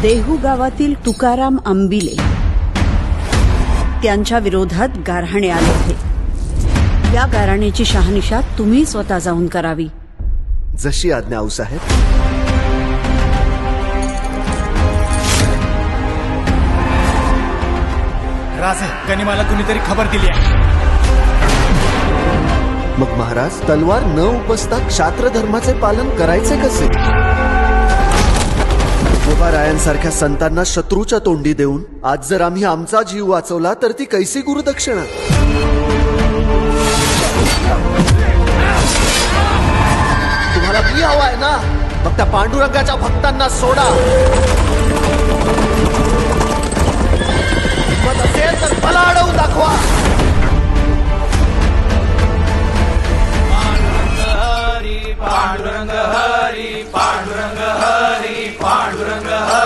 देहू गावातील तुकाराम आंबिले त्यांच्या विरोधात गारहाणे आले होते। या गारहाण्याची शहानिशा तुम्ही स्वतः जाऊन करावी। जशी आज्ञा आऊसाहेब। राजे, गनिमाला कुणीतरी खबर दिली आहे। मग महाराज, तलवार न उपसता क्षात्र धर्माचे पालन करायचे कसे? रायांसारख्या संतांना शत्रूच्या तोंडी देऊन आज जर आम्ही आमचा जीव वाचवला तर ती कैसी गुरुदक्षिणा? तुम्हाला मी हवाय ना? मग त्या पांडुरंगाच्या भक्तांना सोडा। मग असेल तर मला अडवून दाखवा। पांडुरंग हरी, पांडुरंग हरी, पांडुरंग हरी।